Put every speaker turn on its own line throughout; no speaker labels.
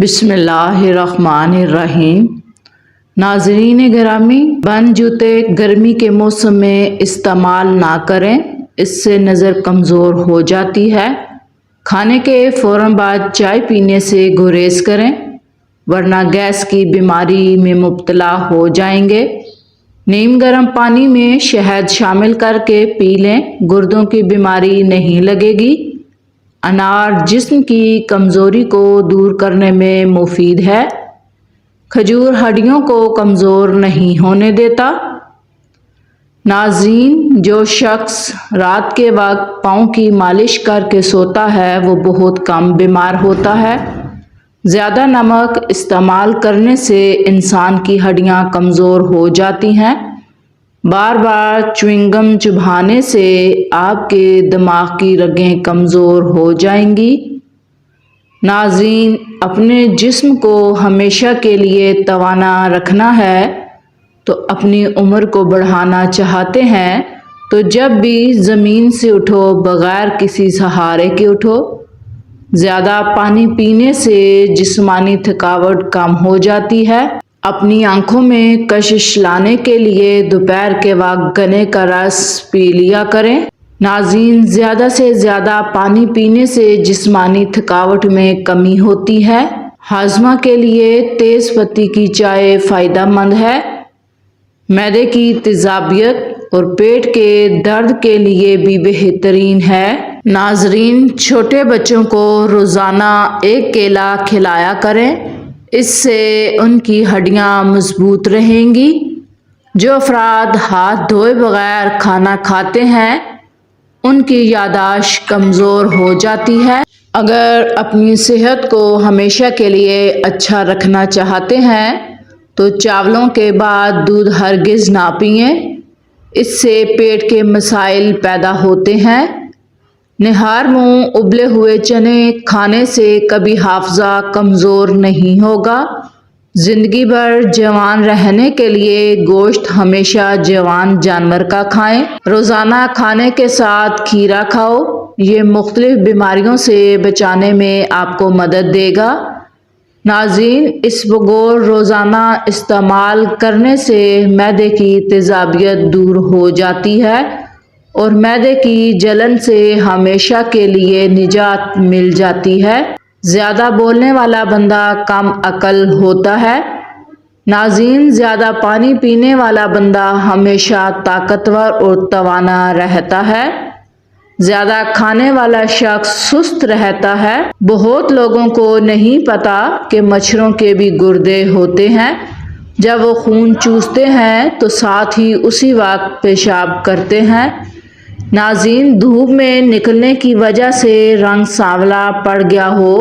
بسم اللہ الرحمن الرحیم۔ ناظرین گرامی، بند جوتے گرمی کے موسم میں استعمال نہ کریں، اس سے نظر کمزور ہو جاتی ہے۔ کھانے کے فوراً بعد چائے پینے سے گریز کریں، ورنہ گیس کی بیماری میں مبتلا ہو جائیں گے۔ نیم گرم پانی میں شہد شامل کر کے پی لیں، گردوں کی بیماری نہیں لگے گی۔ انار جسم کی کمزوری کو دور کرنے میں مفید ہے۔ کھجور ہڈیوں کو کمزور نہیں ہونے دیتا۔ ناظرین، جو شخص رات کے وقت پاؤں کی مالش کر کے سوتا ہے وہ بہت کم بیمار ہوتا ہے۔ زیادہ نمک استعمال کرنے سے انسان کی ہڈیاں کمزور ہو جاتی ہیں۔ بار بار چیونگم چبانے سے آپ کے دماغ کی رگیں کمزور ہو جائیں گی۔ ناظرین، اپنے جسم کو ہمیشہ کے لیے توانا رکھنا ہے تو اپنی عمر کو بڑھانا چاہتے ہیں تو جب بھی زمین سے اٹھو بغیر کسی سہارے کے اٹھو۔ زیادہ پانی پینے سے جسمانی تھکاوٹ کم ہو جاتی ہے۔ اپنی آنکھوں میں کشش لانے کے لیے دوپہر کے وقت گنے کا رس پی لیا کریں۔ ناظرین، زیادہ سے زیادہ پانی پینے سے جسمانی تھکاوٹ میں کمی ہوتی ہے۔ ہاضمہ کے لیے تیز پتی کی چائے فائدہ مند ہے۔ معدے کی تیزابیت اور پیٹ کے درد کے لیے بھی بہترین ہے۔ ناظرین، چھوٹے بچوں کو روزانہ ایک کیلا کھلایا کریں، اس سے ان کی ہڈیاں مضبوط رہیں گی۔ جو افراد ہاتھ دھوئے بغیر کھانا کھاتے ہیں ان کی یادداشت کمزور ہو جاتی ہے۔ اگر اپنی صحت کو ہمیشہ کے لیے اچھا رکھنا چاہتے ہیں تو چاولوں کے بعد دودھ ہرگز نہ پئیں، اس سے پیٹ کے مسائل پیدا ہوتے ہیں۔ نہار منہ ابلے ہوئے چنے کھانے سے کبھی حافظہ کمزور نہیں ہوگا۔ زندگی بھر جوان رہنے کے لیے گوشت ہمیشہ جوان جانور کا کھائیں۔ روزانہ کھانے کے ساتھ کھیرا کھاؤ، یہ مختلف بیماریوں سے بچانے میں آپ کو مدد دے گا۔ ناظرین، اسبگول روزانہ استعمال کرنے سے معدے کی تیزابیت دور ہو جاتی ہے اور معدے کی جلن سے ہمیشہ کے لیے نجات مل جاتی ہے۔ زیادہ بولنے والا بندہ کم عقل ہوتا ہے۔ ناظرین، زیادہ پانی پینے والا بندہ ہمیشہ طاقتور اور توانا رہتا ہے۔ زیادہ کھانے والا شخص سست رہتا ہے۔ بہت لوگوں کو نہیں پتا کہ مچھروں کے بھی گردے ہوتے ہیں۔ جب وہ خون چوستے ہیں تو ساتھ ہی اسی وقت پیشاب کرتے ہیں۔ ناظرین، دھوپ میں نکلنے کی وجہ سے رنگ سانولا پڑ گیا ہو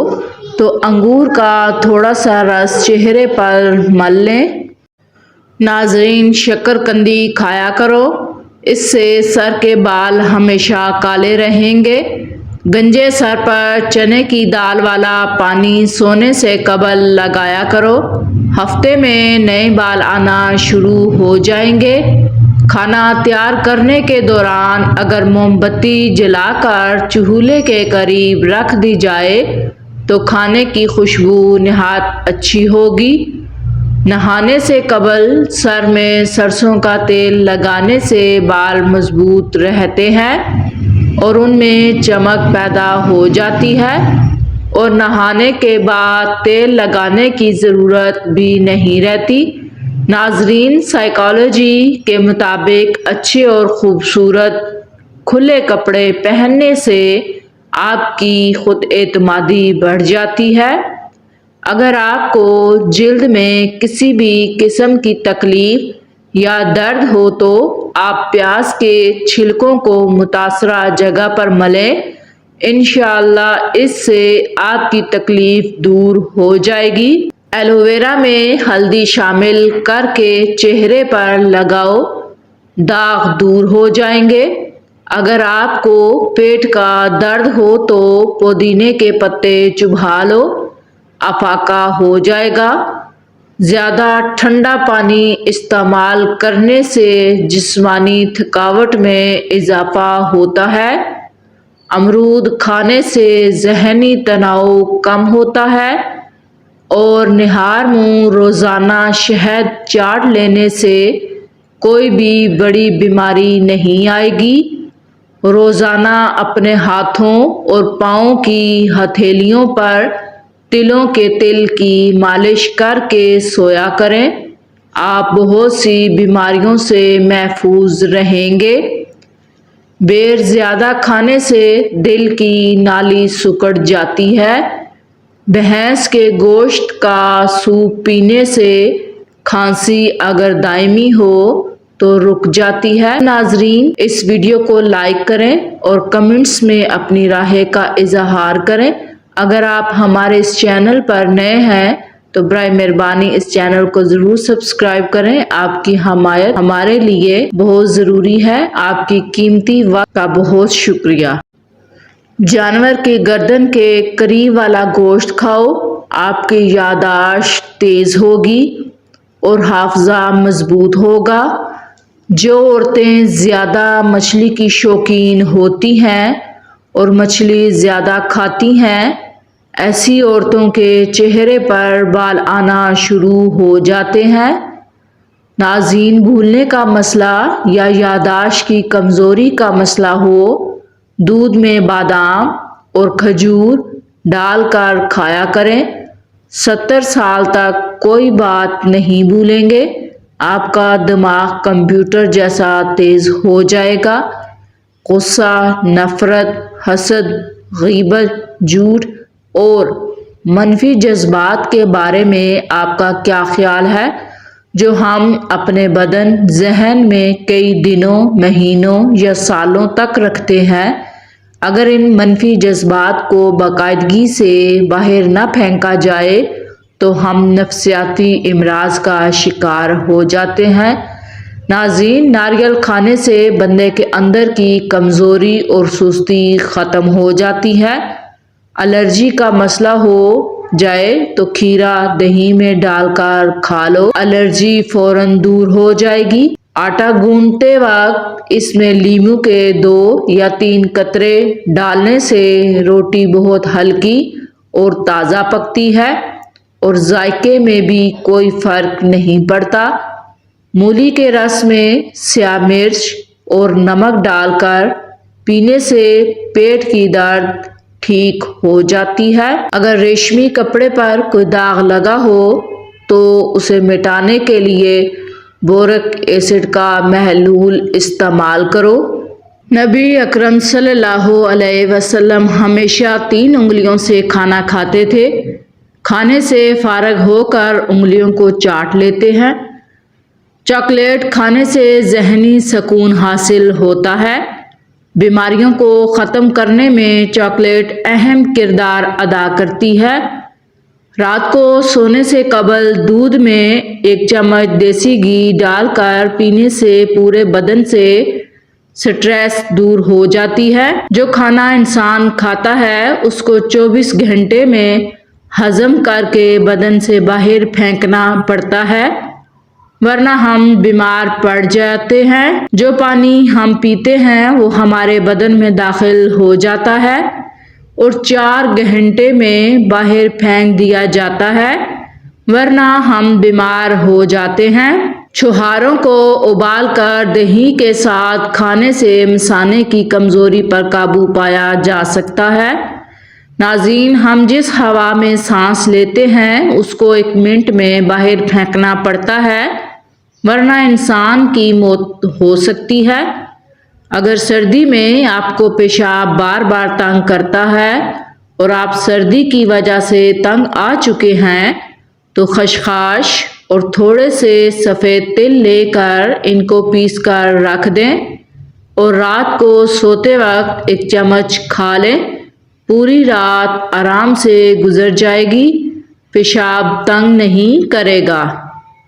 تو انگور کا تھوڑا سا رس چہرے پر مل لیں۔ ناظرین، شکرقندی کھایا کرو، اس سے سر کے بال ہمیشہ کالے رہیں گے۔ گنجے سر پر چنے کی دال والا پانی سونے سے قبل لگایا کرو، ہفتے میں نئے بال آنا شروع ہو جائیں گے۔ کھانا تیار کرنے کے دوران اگر موم بتی جلا کر چولہے کے قریب رکھ دی جائے تو کھانے کی خوشبو نہایت اچھی ہوگی۔ نہانے سے قبل سر میں سرسوں کا تیل لگانے سے بال مضبوط رہتے ہیں اور ان میں چمک پیدا ہو جاتی ہے، اور نہانے کے بعد تیل لگانے کی ضرورت بھی نہیں رہتی۔ ناظرین، سائیکالوجی کے مطابق اچھے اور خوبصورت کھلے کپڑے پہننے سے آپ کی خود اعتمادی بڑھ جاتی ہے۔ اگر آپ کو جلد میں کسی بھی قسم کی تکلیف یا درد ہو تو آپ پیاز کے چھلکوں کو متاثرہ جگہ پر ملیں، انشاءاللہ اس سے آپ کی تکلیف دور ہو جائے گی۔ ایلو ویرا میں ہلدی شامل کر کے چہرے پر لگاؤ، داغ دور ہو جائیں گے۔ اگر آپ کو پیٹ کا درد ہو تو پودینے کے پتے چبا لو، افاقہ ہو جائے گا۔ زیادہ ٹھنڈا پانی استعمال کرنے سے جسمانی تھکاوٹ میں اضافہ ہوتا ہے۔ امرود کھانے سے ذہنی تناؤ کم ہوتا ہے۔ اور نہار منہ روزانہ شہد چاٹ لینے سے کوئی بھی بڑی بیماری نہیں آئے گی۔ روزانہ اپنے ہاتھوں اور پاؤں کی ہتھیلیوں پر تلوں کے تیل کی مالش کر کے سویا کریں۔ آپ بہت سی بیماریوں سے محفوظ رہیں گے۔ بیر زیادہ کھانے سے دل کی نالی سکڑ جاتی ہے۔ بھینس کے گوشت کا سوپ پینے سے کھانسی اگر دائمی ہو تو رک جاتی ہے۔ ناظرین، اس ویڈیو کو لائک کریں اور کمنٹس میں اپنی رائے کا اظہار کریں۔ اگر آپ ہمارے اس چینل پر نئے ہیں تو برائے مہربانی اس چینل کو ضرور سبسکرائب کریں۔ آپ کی حمایت ہمارے لیے بہت ضروری ہے۔ آپ کی قیمتی وقت کا بہت شکریہ۔ جانور کی گردن کے قریب والا گوشت کھاؤ۔ آپ کی یادداشت تیز ہوگی اور حافظہ مضبوط ہوگا۔ جو عورتیں زیادہ مچھلی کی شوقین ہوتی ہیں اور مچھلی زیادہ کھاتی ہیں، ایسی عورتوں کے چہرے پر بال آنا شروع ہو جاتے ہیں۔ ناظرین، بھولنے کا مسئلہ یا یادداشت کی کمزوری کا مسئلہ ہو، دودھ میں بادام اور کھجور ڈال کر کھایا کریں۔ 70 سال تک کوئی بات نہیں بھولیں گے۔ آپ کا دماغ کمپیوٹر جیسا تیز ہو جائے گا۔ غصہ، نفرت، حسد، غیبت، جھوٹ اور منفی جذبات کے بارے میں آپ کا کیا خیال ہے، جو ہم اپنے بدن، ذہن میں کئی دنوں، مہینوں یا سالوں تک رکھتے ہیں؟ اگر ان منفی جذبات کو باقاعدگی سے باہر نہ پھینکا جائے تو ہم نفسیاتی امراض کا شکار ہو جاتے ہیں۔ ناظرین، ناریل کھانے سے بندے کے اندر کی کمزوری اور سستی ختم ہو جاتی ہے۔ الرجی کا مسئلہ ہو جائے تو کھیرا دہی میں ڈال کر کھا لو، الرجی فوراً دور ہو جائے گی۔ آٹا گوندتے وقت اس میں لیموں کے 2 یا 3 قطرے ڈالنے سے روٹی بہت ہلکی اور تازہ پکتی ہے اور ذائقے میں بھی کوئی فرق نہیں پڑتا۔ مولی کے رس میں سیاہ مرچ اور نمک ڈال کر پینے سے پیٹ کی درد ٹھیک ہو جاتی ہے۔ اگر ریشمی کپڑے پر کوئی داغ لگا ہو تو اسے مٹانے کے لیے بورک ایسڈ کا محلول استعمال کرو۔ نبی اکرم صلی اللہ علیہ وسلم ہمیشہ 3 انگلیوں سے کھانا کھاتے تھے۔ کھانے سے فارغ ہو کر انگلیوں کو چاٹ لیتے ہیں۔ چاکلیٹ کھانے سے ذہنی سکون حاصل ہوتا ہے۔ بیماریوں کو ختم کرنے میں چاکلیٹ اہم کردار ادا کرتی ہے۔ رات کو سونے سے قبل دودھ میں 1 چمچ دیسی گھی ڈال کر پینے سے پورے بدن سے سٹریس دور ہو جاتی ہے۔ جو کھانا انسان کھاتا ہے اس کو 24 گھنٹے میں ہضم کر کے بدن سے باہر پھینکنا پڑتا ہے، ورنہ ہم بیمار پڑ جاتے ہیں۔ جو پانی ہم پیتے ہیں وہ ہمارے بدن میں داخل ہو جاتا ہے اور 4 گھنٹے میں باہر پھینک دیا جاتا ہے، ورنہ ہم بیمار ہو جاتے ہیں۔ چھوہاروں کو ابال کر دہی کے ساتھ کھانے سے مثانے کی کمزوری پر قابو پایا جا سکتا ہے۔ ناظرین، ہم جس ہوا میں سانس لیتے ہیں اس کو 1 منٹ میں باہر پھینکنا پڑتا ہے، ورنہ انسان کی موت ہو سکتی ہے۔ اگر سردی میں آپ کو پیشاب بار بار تنگ کرتا ہے اور آپ سردی کی وجہ سے تنگ آ چکے ہیں تو خشخاش اور تھوڑے سے سفید تل لے کر ان کو پیس کر رکھ دیں اور رات کو سوتے وقت 1 چمچ کھا لیں۔ پوری رات آرام سے گزر جائے گی، پیشاب تنگ نہیں کرے گا۔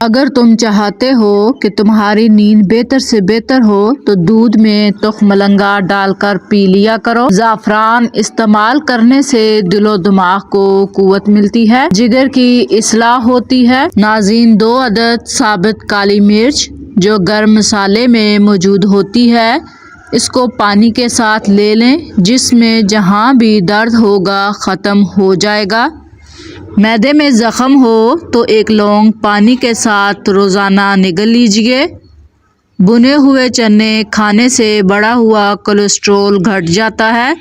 اگر تم چاہتے ہو کہ تمہاری نیند بہتر سے بہتر ہو تو دودھ میں تخم مرنگا ڈال کر پی لیا کرو۔ زعفران استعمال کرنے سے دل و دماغ کو قوت ملتی ہے، جگر کی اصلاح ہوتی ہے۔ ناظرین، 2 عدد ثابت کالی مرچ جو گرم مسالے میں موجود ہوتی ہے، اس کو پانی کے ساتھ لے لیں، جس میں جہاں بھی درد ہوگا ختم ہو جائے گا۔ معدے میں زخم ہو تو ایک لونگ پانی کے ساتھ روزانہ نگل لیجیے۔ بھنے ہوئے چنے کھانے سے بڑھا ہوا کولیسٹرول گھٹ جاتا ہے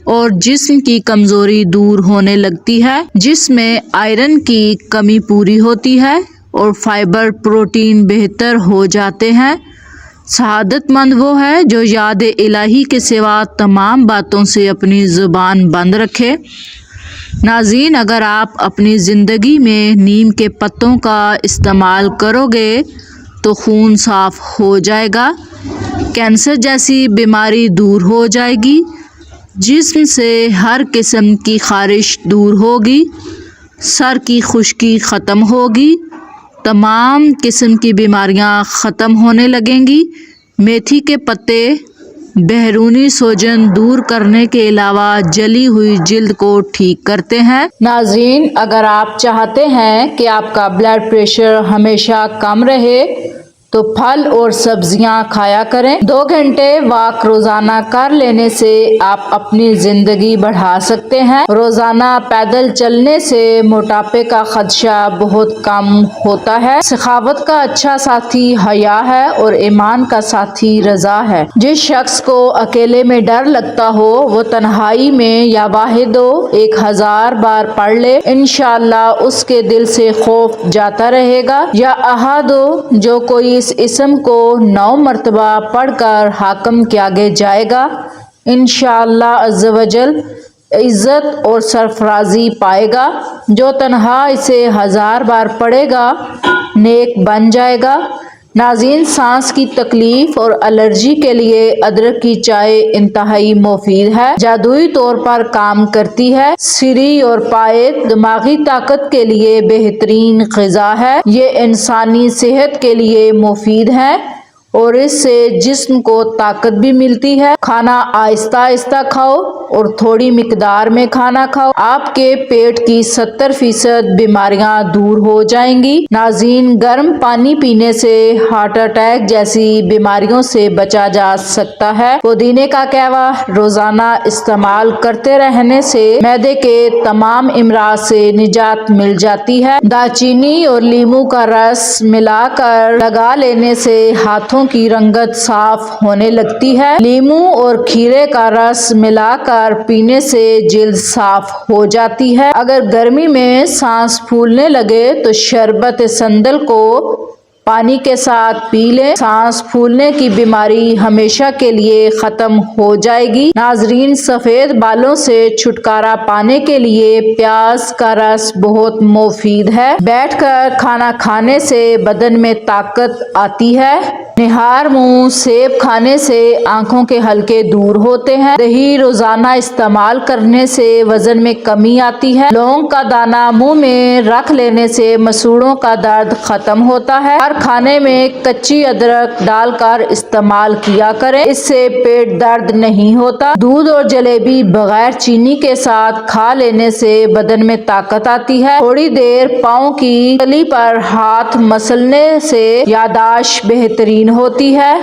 اور جسم کی کمزوری دور ہونے لگتی ہے۔ جسم میں آئرن کی کمی پوری ہوتی ہے اور فائبر پروٹین بہتر ہو جاتے ہیں۔ سعادت مند وہ ہے جو یاد الہی کے سوا تمام باتوں سے اپنی زبان بند رکھے۔ ناظرین، اگر آپ اپنی زندگی میں نیم کے پتوں کا استعمال کرو گے تو خون صاف ہو جائے گا، کینسر جیسی بیماری دور ہو جائے گی، جسم سے ہر قسم کی خارش دور ہوگی، سر کی خشکی ختم ہوگی، تمام قسم کی بیماریاں ختم ہونے لگیں گی۔ میتھی کے پتے بیرونی سوجن دور کرنے کے علاوہ جلی ہوئی جلد کو ٹھیک کرتے ہیں۔ ناظرین، اگر آپ چاہتے ہیں کہ آپ کا بلڈ پریشر ہمیشہ کم رہے تو پھل اور سبزیاں کھایا کریں۔ 2 گھنٹے واک روزانہ کر لینے سے آپ اپنی زندگی بڑھا سکتے ہیں۔ روزانہ پیدل چلنے سے موٹاپے کا خدشہ بہت کم ہوتا ہے۔ سخاوت کا اچھا ساتھی حیا ہے اور ایمان کا ساتھی رضا ہے۔ جس شخص کو اکیلے میں ڈر لگتا ہو وہ تنہائی میں یا واحدو 1000 بار پڑھ لے، انشاءاللہ اس کے دل سے خوف جاتا رہے گا۔ یا احدو، جو کوئی اس اسم کو 9 مرتبہ پڑھ کر حاکم کے آگے جائے گا، انشاءاللہ عز و جل عزت اور سرفرازی پائے گا۔ جو تنہا اسے 1000 بار پڑھے گا نیک بن جائے گا۔ ناظرین، سانس کی تکلیف اور الرجی کے لیے ادرک کی چائے انتہائی مفید ہے، جادوئی طور پر کام کرتی ہے۔ سری اور پائد دماغی طاقت کے لیے بہترین غذا ہے۔ یہ انسانی صحت کے لیے مفید ہے اور اس سے جسم کو طاقت بھی ملتی ہے۔ کھانا آہستہ آہستہ کھاؤ اور تھوڑی مقدار میں کھانا کھاؤ، آپ کے پیٹ کی 70% بیماریاں دور ہو جائیں گی۔ ناظرین، گرم پانی پینے سے ہارٹ اٹیک جیسی بیماریوں سے بچا جا سکتا ہے۔ پودینے کا قہوہ روزانہ استعمال کرتے رہنے سے معدے کے تمام امراض سے نجات مل جاتی ہے۔ دارچینی اور لیموں کا رس ملا کر لگا لینے سے ہاتھوں کی رنگت صاف ہونے لگتی ہے۔ لیموں اور کھیرے کا رس ملا کر پینے سے جلد صاف ہو جاتی ہے۔ اگر گرمی میں سانس پھولنے لگے تو شربت سندل کو پانی کے ساتھ پی لیں، سانس پھولنے کی بیماری ہمیشہ کے لیے ختم ہو جائے گی۔ ناظرین، سفید بالوں سے چھٹکارا پانے کے لیے پیاز کا رس بہت مفید ہے۔ بیٹھ کر کھانا کھانے سے بدن میں طاقت آتی ہے۔ نہار منہ سیب کھانے سے آنکھوں کے حلقے دور ہوتے ہیں۔ دہی روزانہ استعمال کرنے سے وزن میں کمی آتی ہے۔ لونگ کا دانہ منہ میں رکھ لینے سے مسوڑھوں کا درد ختم ہوتا ہے۔ ہر کھانے میں کچی ادرک ڈال کر استعمال کیا کریں، اس سے پیٹ درد نہیں ہوتا۔ دودھ اور جلیبی بغیر چینی کے ساتھ کھا لینے سے بدن میں طاقت آتی ہے۔ تھوڑی دیر پاؤں کی تلی پر ہاتھ مسلنے سے یادداشت بہترین ہوتی ہے۔